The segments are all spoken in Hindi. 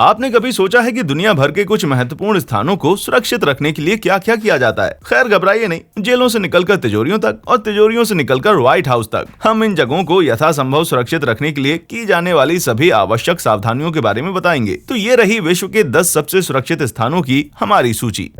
आपने कभी सोचा है कि दुनिया भर के कुछ महत्वपूर्ण स्थानों को सुरक्षित रखने के लिए क्या क्या किया जाता है? खैर घबराइए नहीं, जेलों से निकलकर तिजोरियों तक और तिजोरियों से निकलकर व्हाइट हाउस तक हम इन जगहों को यथासंभव सुरक्षित रखने के लिए की जाने वाली सभी आवश्यक सावधानियों के बारे में बताएंगे। तो ये रही विश्व के 10 सबसे सुरक्षित स्थानों की हमारी सूची।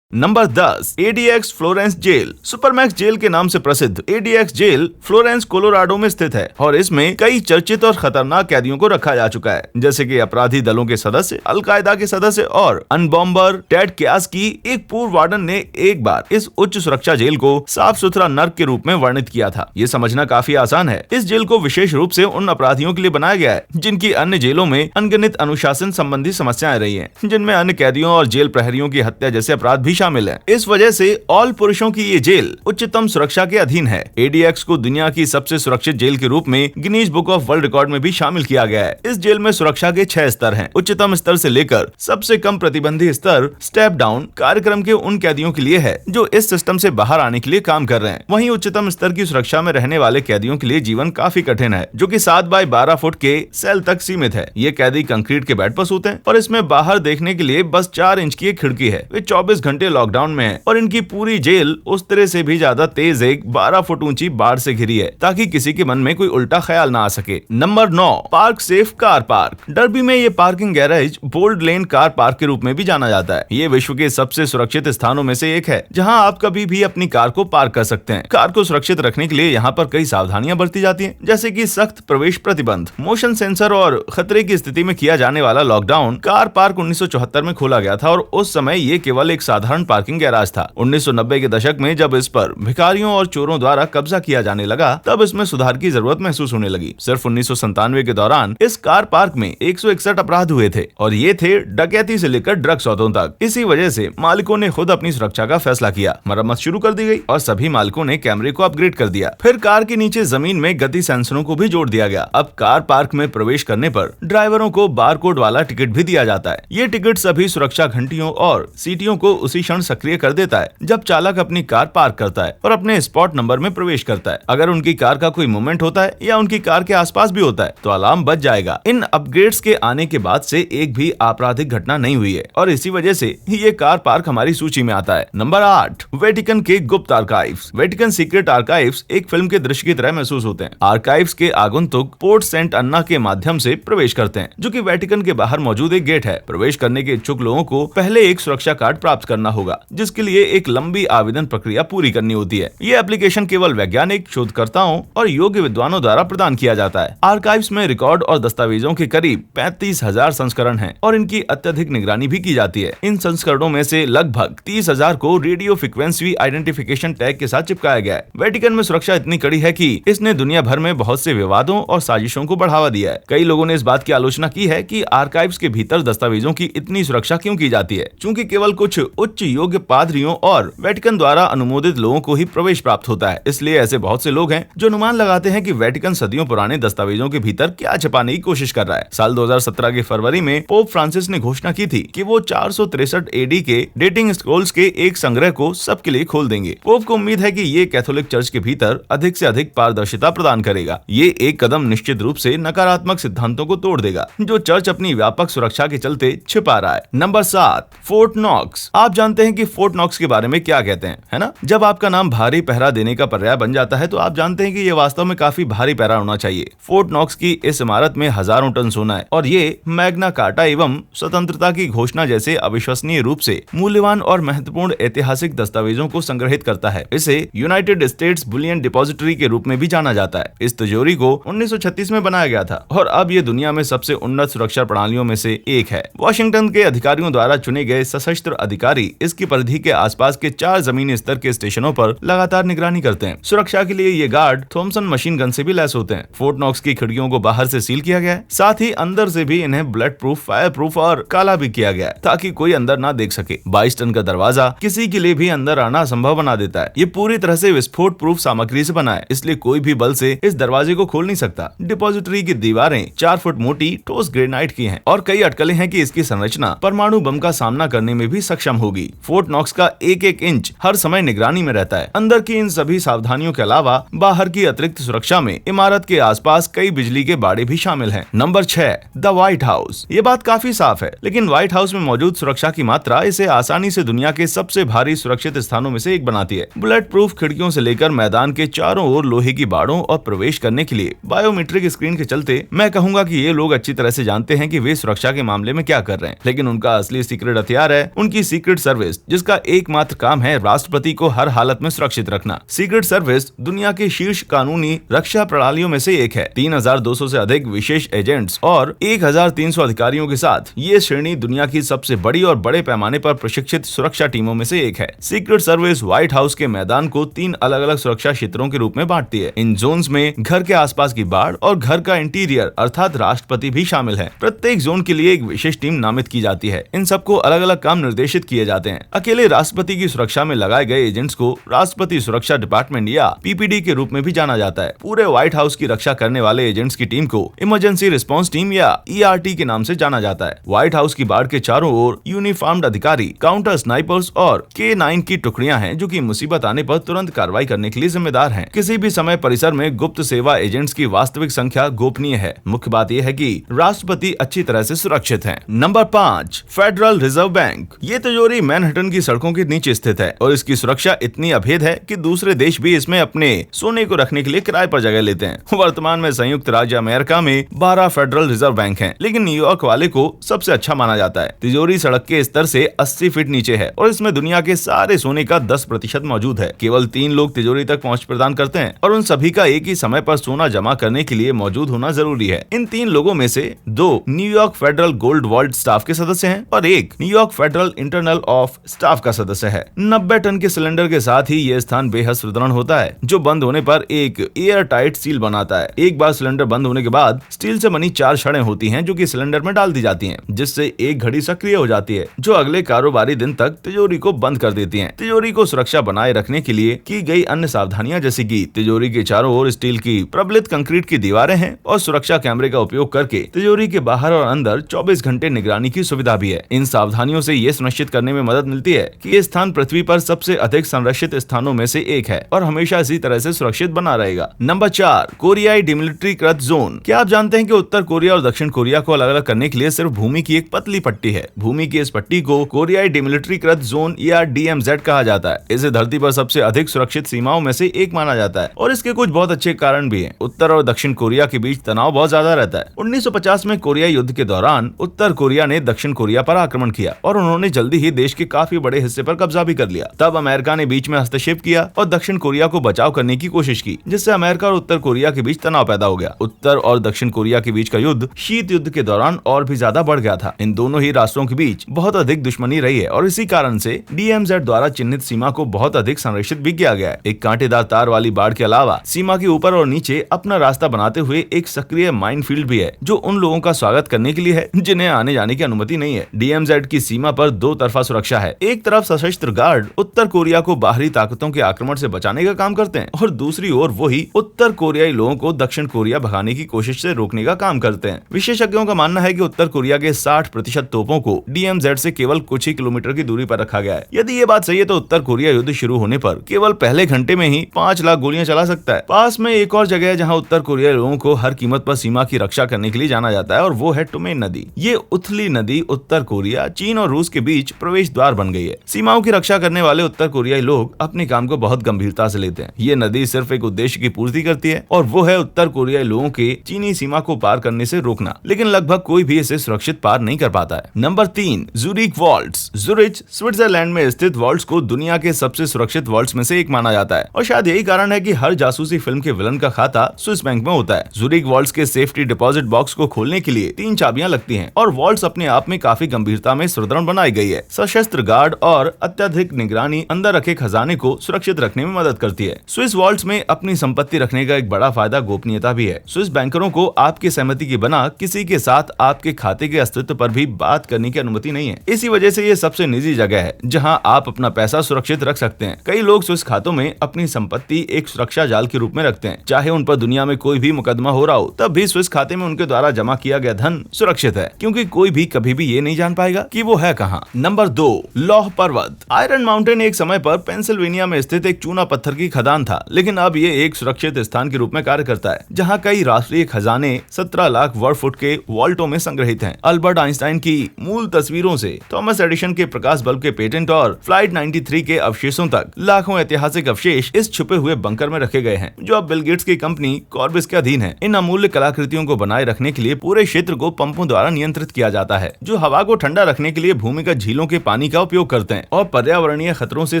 Number 10, ADX Florence jail. Supermax jail के नाम से प्रसिद्ध एडीएक्स जेल फ्लोरेंस कोलोराडो में स्थित है और इसमें कई चर्चित और खतरनाक कैदियों को रखा जा चुका है, जैसे कि अपराधी दलों के सदस्य, अलकायदा के सदस्य और अनबॉम्बर टेड क्यास की एक पूर्व वार्डन ने एक बार इस उच्च सुरक्षा जेल को साफ सुथरा नर्क के रूप में वर्णित किया था। ये समझना काफी आसान है। इस जेल को विशेष रूप से उन अपराधियों के लिए बनाया गया है जिनकी अन्य जेलों में अनगिनत अनुशासन संबंधी समस्याएं रही हैं, जिनमें अन्य कैदियों और जेल प्रहरियों की हत्या जैसे अपराध भी शामिल है। इस वजह से ऑल पुरुषों की ये जेल उच्चतम सुरक्षा के अधीन है। एडीएक्स को दुनिया की सबसे सुरक्षित जेल के रूप में Guinness book of world record में भी शामिल किया गया है। इस जेल में सुरक्षा के 6 स्तर हैं। उच्चतम स्तर से लेकर सबसे कम प्रतिबंधी स्तर स्टेप डाउन कार्यक्रम के उन कैदियों के लिए है जो इस सिस्टम से बाहर आने के लिए काम कर रहे हैं। वहीं उच्चतम स्तर की सुरक्षा में रहने वाले कैदियों के लिए जीवन काफी कठिन है, जो कि 7 बाय 12 फुट के सेल तक सीमित है। ये कैदी कंक्रीट के बेड पर सोते हैं और इसमें बाहर देखने के लिए बस 4 इंच की एक खिड़की है। वे 24 घंटे लॉकडाउन में है और इनकी पूरी जेल उस तरह से भी ज्यादा तेज एक 12 फुट ऊंची बाढ़ से घिरी है ताकि किसी के मन में कोई उल्टा ख्याल ना आ सके। Number 9, park safe car park. Derby में ये पार्किंग गैरेज बोल्ड लेन कार पार्क के रूप में भी जाना जाता है। ये विश्व के सबसे सुरक्षित स्थानों में से एक है जहां आप कभी भी अपनी कार को पार्क कर सकते हैं। कार को सुरक्षित रखने के लिए यहाँ पर कई सावधानियां बरती जाती हैं, जैसे कि सख्त प्रवेश प्रतिबंध, मोशन सेंसर और खतरे की स्थिति में किया जाने वाला लॉकडाउन। कार पार्क 1974 में खोला गया था और उस समय ये केवल एक साधारण पार्किंग गैराज था। 1990 के दशक में जब इस पर भिखारियों और चोरों द्वारा कब्जा किया जाने लगा, तब इसमें सुधार की जरूरत महसूस होने लगी। सिर्फ 1997 के दौरान इस कार पार्क में 161 अपराध हुए थे और ये थे डकैती से लेकर ड्रग सौदों तक। इसी वजह से मालिकों ने खुद अपनी सुरक्षा का फैसला किया, मरम्मत शुरू कर दी गई और सभी मालिकों ने कैमरे को अपग्रेड कर दिया। फिर कार के नीचे जमीन में गति सेंसरों को भी जोड़ दिया गया। अब कार पार्क में प्रवेश करने पर ड्राइवरों को बारकोड वाला टिकट भी दिया जाता है। ये टिकट सभी सुरक्षा घंटियों और सीटियों को उसी क्षण सक्रिय कर देता है जब चालक अपनी कार पार्क करता है और अपने स्पॉट नंबर में प्रवेश करता है। अगर उनकी कार का कोई मूवमेंट होता है या उनकी कार के आसपास भी होता है तो अलार्म बज जाएगा। इन अपग्रेड्स के आने के बाद से एक भी आपराधिक घटना नहीं हुई है और इसी वजह से ये कार पार्क हमारी सूची में आता है। नंबर 8, वेटिकन के गुप्त आर्काइव्स। वेटिकन सीक्रेट आर्काइव्स एक फिल्म के दृश्य की तरह महसूस होते हैं। आर्काइव्स के आगंतुक पोर्ट सेंट अन्ना के माध्यम से प्रवेश करते हैं, जो कि वेटिकन के बाहर मौजूद एक गेट है। प्रवेश करने के इच्छुक लोगों को पहले एक सुरक्षा कार्ड प्राप्त करना होगा, जिसके लिए एक लंबी आवेदन प्रक्रिया पूरी करनी होती है। ये एप्लीकेशन केवल वैज्ञानिक, शोधकर्ताओं और योग्य विद्वानों द्वारा प्रदान किया जाता है। आर्काइव्स में रिकॉर्ड और दस्तावेजों के करीब 35,000 संस्करण हैं और इनकी अत्यधिक निगरानी भी की जाती है। इन संस्करणों में से लगभग 30,000 को रेडियो फ्रिक्वेंसी आइडेंटिफिकेशन टैग के साथ चिपकाया गया है। वेटिकन में सुरक्षा इतनी कड़ी है कि इसने दुनिया भर में बहुत से विवादों और साजिशों को बढ़ावा दिया है। कई लोगों ने इस बात की आलोचना की है कि आर्काइव्स के भीतर दस्तावेजों की इतनी सुरक्षा क्यों की जाती है, क्योंकि केवल कुछ उच्च योग्य पादरियों और वेटिकन द्वारा अनुमोदित लोगों को ही प्रवेश प्राप्त होता है। इसलिए ऐसे बहुत से लोग हैं जो अनुमान लगाते हैं कि वेटिकन सदियों पुराने दस्तावेजों के भीतर क्या छिपाने की कोशिश कर रहा है। साल 2017 के फरवरी में पोप फ्रांसिस ने घोषणा की थी कि वो 463 एडी के डेटिंग स्क्रॉल्स के एक संग्रह को सबके लिए खोल देंगे। पोप को उम्मीद है कि ये कैथोलिक चर्च के भीतर अधिक से अधिक पारदर्शिता प्रदान करेगा। ये एक कदम निश्चित रूप से नकारात्मक सिद्धांतों को तोड़ देगा जो चर्च अपनी व्यापक सुरक्षा के चलते छिपा रहा है। Number 7, fort Knox. आप जानते हैं कि फोर्ट नॉक्स के बारे में क्या कहते हैं, है ना? जब आपका नाम भारी पहरा देने का पर्याय बन जाता है तो आप जानते हैं कि ये वास्तव में काफी भारी पहरा होना चाहिए। फोर्ट नॉक्स की इस इमारत में हजारों टन सोना है और ये मैग्ना कार्टा एवं स्वतंत्रता की घोषणा जैसे अविश्वसनीय रूप से मूल्यवान और महत्वपूर्ण ऐतिहासिक दस्तावेजों को संग्रहित करता है। इसे यूनाइटेड स्टेट्स बुलियन डिपॉजिटरी के रूप में भी जाना जाता है। इस तिजोरी को 1936 में बनाया गया था और अब ये दुनिया में सबसे उन्नत सुरक्षा प्रणालियों में से एक है। वॉशिंगटन के अधिकारियों द्वारा चुने गए सशस्त्र अधिकारी इसकी परिधि के आसपास के 4 जमीनी स्तर के स्टेशनों पर लगातार निगरानी करते हैं। सुरक्षा के लिए ये गार्ड थॉमसन मशीन गन से भी लैस होते हैं। फोर्ट नॉक्स की खिड़कियों को बाहर से सील किया गया है, साथ ही अंदर से भी इन्हें ब्लड प्रूफ, फायर प्रूफ और काला भी किया गया है ताकि कोई अंदर ना देख सके। 22 टन का दरवाजा किसी के लिए भी अंदर आना असंभव बना देता है। ये पूरी तरह से विस्फोट प्रूफ सामग्री से बना है, इसलिए कोई भी बल से इस दरवाजे को खोल नहीं सकता। डिपॉजिटरी की दीवारें 4 फुट मोटी ठोस ग्रेनाइट की हैं और कई अटकलें हैं कि इसकी संरचना परमाणु बम का सामना करने में भी सक्षम होगी। होगी। फोर्ट नॉक्स का एक एक इंच हर समय निगरानी में रहता है। अंदर की इन सभी सावधानियों के अलावा बाहर की अतिरिक्त सुरक्षा में इमारत के आसपास कई बिजली के बाड़े भी शामिल हैं। Number 6, the white house. ये बात काफी साफ है, लेकिन व्हाइट हाउस में मौजूद सुरक्षा की मात्रा इसे आसानी से दुनिया के सबसे भारी सुरक्षित स्थानों में से एक बनाती है। बुलेट प्रूफ खिड़कियों से लेकर मैदान के चारों ओर लोहे की बाड़ों और प्रवेश करने के लिए बायोमेट्रिक स्क्रीन के चलते मैं कहूंगा कि ये लोग अच्छी तरह से जानते हैं कि वे सुरक्षा के मामले में क्या कर रहे हैं। लेकिन उनका असली सीक्रेट हथियार है उनकी सीक्रेट सर्विस, जिसका एकमात्र काम है राष्ट्रपति को हर हालत में सुरक्षित रखना। सीक्रेट सर्विस दुनिया के शीर्ष कानूनी रक्षा प्रणालियों में से एक है। 3200 से अधिक विशेष एजेंट्स और 1300 अधिकारियों के साथ ये श्रेणी दुनिया की सबसे बड़ी और बड़े पैमाने पर प्रशिक्षित सुरक्षा टीमों में से एक है। सीक्रेट सर्विस व्हाइट हाउस के मैदान को 3 अलग अलग सुरक्षा क्षेत्रों के रूप में बांटती है। इन जोन्स में घर के आसपास की बाड़ और घर का इंटीरियर अर्थात राष्ट्रपति भी शामिल है। प्रत्येक जोन के लिए एक विशेष टीम नामित की जाती है। इन सबको अलग अलग काम निर्देशित किए जाते हैं। अकेले राष्ट्रपति की सुरक्षा में लगाए गए एजेंट्स को राष्ट्रपति सुरक्षा डिपार्टमेंट या पीपीडी के रूप में भी जाना जाता है। पूरे व्हाइट हाउस की रक्षा करने वाले एजेंट्स की टीम को इमरजेंसी रिस्पांस टीम या ईआरटी के नाम से जाना जाता है। व्हाइट हाउस की बाड़ के चारों ओर यूनिफॉर्म्ड अधिकारी, काउंटर स्नाइपर्स और K9 की टुकड़ियां हैं जो कि मुसीबत आने पर तुरंत कार्रवाई करने के लिए जिम्मेदार हैं। किसी भी समय परिसर में गुप्त सेवा एजेंट्स की वास्तविक संख्या गोपनीय है। मुख्य बात यह है कि राष्ट्रपति अच्छी तरह से सुरक्षित हैं। Number 5, federal reserve bank. ये तिजोरी मैनहट्टन की सड़कों के नीचे स्थित है और इसकी सुरक्षा इतनी अभेद है कि दूसरे देश भी इसमें अपने सोने को रखने के लिए किराए पर जगह लेते हैं। वर्तमान में संयुक्त राज्य अमेरिका में 12 फेडरल रिजर्व बैंक हैं, लेकिन न्यूयॉर्क वाले को सबसे अच्छा माना जाता है। तिजोरी सड़क के स्तर से 80 फीट नीचे है और इसमें दुनिया के सारे सोने का 10% मौजूद है। केवल 3 लोग तिजोरी तक पहुंच प्रदान करते हैं और उन सभी का एक ही समय पर सोना जमा करने के लिए मौजूद होना जरूरी है। इन 3 लोगों में से 2 New York federal gold vault staff के सदस्य हैं और एक New York federal internal of staff का सदस्य है। 90 टन के सिलेंडर के साथ ही यह स्थान बेहद सुदृढ़ होता है, जो बंद होने पर एक एयर टाइट सील बनाता है। एक बार सिलेंडर बंद होने के बाद स्टील से बनी 4 छड़ें होती हैं जो कि सिलेंडर में डाल दी जाती हैं, जिससे एक घड़ी सक्रिय हो जाती है जो अगले कारोबारी दिन तक तिजोरी को बंद कर देती हैं। तिजोरी को सुरक्षा बनाए रखने के लिए की गई अन्य सावधानियां जैसे कि तिजोरी के चारों ओर स्टील की प्रबलित कंक्रीट की दीवारें हैं और सुरक्षा कैमरे का उपयोग करके तिजोरी के बाहर और अंदर 24 घंटे निगरानी की सुविधा भी है। इन सावधानियों से ये सुनिश्चित करने में मदद मिलती है कि ये स्थान पृथ्वी पर सबसे अधिक संरक्षित स्थानों में से एक है और हमेशा इसी तरह से सुरक्षित बना रहेगा। नंबर 4, कोरियाई डिमिलिट्रीकृत जोन। क्या आप जानते हैं कि उत्तर कोरिया और दक्षिण कोरिया को अलग अलग करने के लिए सिर्फ भूमि की एक पतली पट्टी है। भूमि की इस पट्टी को कोरियाई डिमिलिट्रीकृत जोन या DMZ कहा जाता है। इसे धरती पर सबसे अधिक सुरक्षित सीमाओं में से एक माना जाता है और इसके कुछ बहुत अच्छे कारण भी हैं। उत्तर और दक्षिण कोरिया के बीच तनाव बहुत ज्यादा रहता है। 1950 में कोरिया युद्ध के दौरान उत्तर कोरिया ने दक्षिण कोरिया पर आक्रमण किया और उन्होंने जल्दी ही देश के काफी बड़े हिस्से पर कब्जा भी कर लिया। तब अमेरिका ने बीच में हस्तक्षेप किया और दक्षिण कोरिया को बचाव करने की कोशिश की, जिससे अमेरिका और उत्तर कोरिया के बीच तनाव पैदा हो गया। उत्तर और दक्षिण कोरिया के बीच का युद्ध शीत युद्ध के दौरान और भी ज्यादा बढ़ गया था। इन दोनों ही राष्ट्रों के बीच बहुत अधिक दुश्मनी रही है और इसी कारण से DMZ द्वारा चिन्हित सीमा को बहुत अधिक संरक्षित भी किया गया है। एक कांटेदार तार वाली बाड़ के अलावा सीमा के ऊपर और नीचे अपना रास्ता बनाते हुए एक सक्रिय माइनफील्ड भी है, जो उन लोगों का स्वागत करने के लिए है जिन्हें आने जाने की अनुमति नहीं है। DMZ की सीमा पर 2 तरफा सुरक्षा है। एक तरफ सशस्त्र गार्ड उत्तर कोरिया को बाहरी ताकतों के आक्रमण से बचाने का काम करते हैं और दूसरी ओर वही उत्तर कोरियाई लोगों को दक्षिण कोरिया भगाने की कोशिश से रोकने का काम करते हैं। विशेषज्ञों का मानना है कि उत्तर कोरिया के 60% तोपों को DMZ से केवल कुछ ही किलोमीटर की दूरी पर रखा गया है। यदि ये बात सही है तो उत्तर कोरिया युद्ध शुरू होने पर केवल पहले घंटे में ही 5 लाख गोलियां चला सकता है। पास में एक और जगह है जहां उत्तर कोरियाई लोगों को हर कीमत पर सीमा की रक्षा करने के लिए जाना जाता है और वो है टुमेन नदी। ये उथली नदी उत्तर कोरिया, चीन और रूस के बीच प्रवेश द्वार बन गई है। सीमाओं की रक्षा करने वाले उत्तर कोरियाई लोग अपने काम को बहुत गंभीरता से लेते हैं। ये नदी सिर्फ एक उद्देश्य की पूर्ति करती है और वो है उत्तर कोरियाई लोगों के चीनी सीमा को पार करने से रोकना, लेकिन लगभग कोई भी इसे सुरक्षित पार नहीं कर पाता है। Number 3, Zurich vaults. Zurich Switzerland में स्थित वॉल्ट्स को दुनिया के सबसे सुरक्षित वॉल्ट्स में से एक माना जाता है और शायद यही कारण है कि हर जासूसी फिल्म के विलन का खाता स्विस बैंक में होता है। ज़ुरिक वॉल्ट्स के सेफ्टी डिपॉजिट बॉक्स को खोलने के लिए 3 चाबियां लगती हैं और वॉल्ट्स अपने आप में काफी गंभीरता में सुदृढ़ बनाई गई है। सशस्त्र गार्ड और अत्यधिक निगरानी अंदर रखे खजाने को सुरक्षित रखने में मदद करती है। स्विस वॉल्ट्स में अपनी संपत्ति रखने का एक बड़ा फायदा गोपनीयता भी है। स्विस बैंकरों को आपकी सहमति के बिना किसी के साथ आपके खाते के अस्तित्व पर भी बात करने की अनुमति नहीं है। इसी वजह से ये सबसे निजी जगह है जहां आप अपना पैसा सुरक्षित रख सकते हैं। कई लोग स्विस खातों में अपनी संपत्ति एक सुरक्षा जाल के रूप में रखते हैं। चाहे उन पर दुनिया में कोई भी मुकदमा हो रहा हो, तब भी स्विस खाते में उनके द्वारा जमा किया गया धन सुरक्षित है, क्योंकि कोई भी कभी भी ये नहीं जान पाएगा कि वो है कहां। नंबर 2, लौह पर्वत। आयरन माउंटेन एक समय पर पेंसिल्वेनिया में स्थित एक चूना पत्थर की खदान था, लेकिन अब ये एक सुरक्षित स्थान के रूप में कार्य करता है, जहां कई राष्ट्रीय खजाने 17 लाख वर्ग फुट के वॉल्टों में संग्रहित हैं। अल्बर्ट आइंस्टाइन की मूल तस्वीरों से थॉमस एडिशन के प्रकाश बल्ब के पेटेंट और फ्लाइट 93 के अवशेषों तक लाखों ऐतिहासिक अवशेष इस छुपे हुए बंकर में रखे गए हैं, जो अब बिल गेट्स की कंपनी कॉर्बिस के अधीन है। इन अमूल्य कलाकृतियों को बनाए रखने के लिए पूरे क्षेत्र को पंपों द्वारा नियंत्रित किया जाता है, जो हवा को ठंडा रखने के लिए भूमिगत झीलों के पानी का उपयोग करते हैं, और पर्यावरणीय खतरों से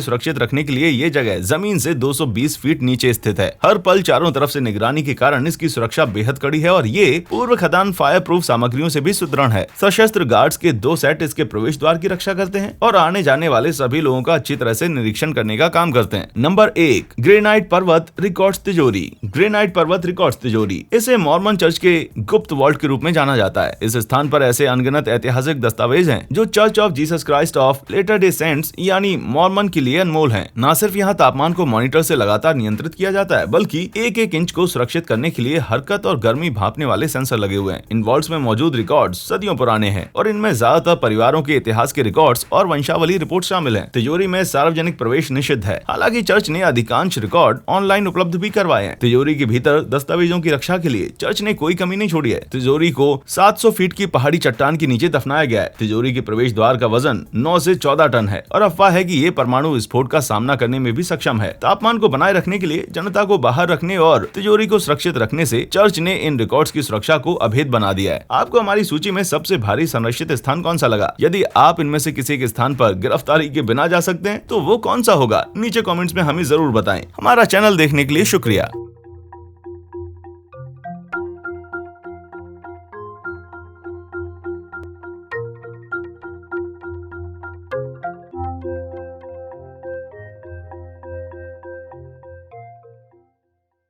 सुरक्षित रखने के लिए ये जगह जमीन से 220 फीट नीचे स्थित है। हर पल चारों तरफ से निगरानी के कारण इसकी सुरक्षा बेहद कड़ी है, और ये पूर्व खदान फायर प्रूफ सामग्रियों से भी सुदृढ़ है। सशस्त्र गार्ड्स के 2 सेट इसके प्रवेश द्वार की रक्षा करते हैं और आने जाने वाले सभी लोगों का अच्छी तरह से निरीक्षण करने का काम करते हैं। नंबर 1, ग्रेनाइट पर्वत रिकॉर्ड्स तिजोरी। ग्रेनाइट पर्वत रिकॉर्ड्स तिजोरी, इसे मॉर्मन चर्च के गुप्त वॉल्ट के रूप में जाना जाता है। इस स्थान पर ऐसे अनगिनत ऐतिहासिक दस्तावेज हैं जो church of Jesus Christ of latter day saints यानी मॉर्मन के लिए अनमोल हैं। न सिर्फ यहाँ तापमान को मॉनिटर से लगातार नियंत्रित किया जाता है, बल्कि एक एक इंच को सुरक्षित करने के लिए हरकत और गर्मी भांपने वाले सेंसर लगे हुए हैं। इन वॉल्ट्स में मौजूद रिकॉर्ड्स सदियों पुराने हैं और इनमें ज्यादातर परिवारों के इतिहास के रिकॉर्ड्स और वंशावली रिपोर्ट शामिल हैं। तिजोरी में सार्वजनिक प्रवेश निषिद्ध है, हालांकि चर्च ने अधिकांश रिकॉर्ड ऑनलाइन उपलब्ध भी करवाए हैं। तिजोरी के भीतर दस्तावेजों की रक्षा के लिए चर्च ने कोई कमी नहीं छोड़ी है। तिजोरी को 700 फीट की पहाड़ी चट्टान के नीचे दफनाया गया है। तिजोरी के प्रवेश द्वार का वजन 9 से 14 टन है और अफवाह है कि ये परमाणु विस्फोट का सामना करने में भी सक्षम है। तापमान को बनाए रखने के लिए, जनता को बाहर रखने और तिजोरी को सुरक्षित रखने से चर्च ने इन रिकॉर्ड्स की सुरक्षा को अभेद बना दिया है। आपको हमारी सूची में सबसे भारी संरक्षित स्थान कौन सा लगा? यदि आप इनमें से किसी के स्थान पर गिरफ्तारी के बिना जा सकते हैं तो वो कौन सा होगा? नीचे कमेंट्स में हमें जरूर बताएं। हमारा चैनल देखने के लिए शुक्रिया।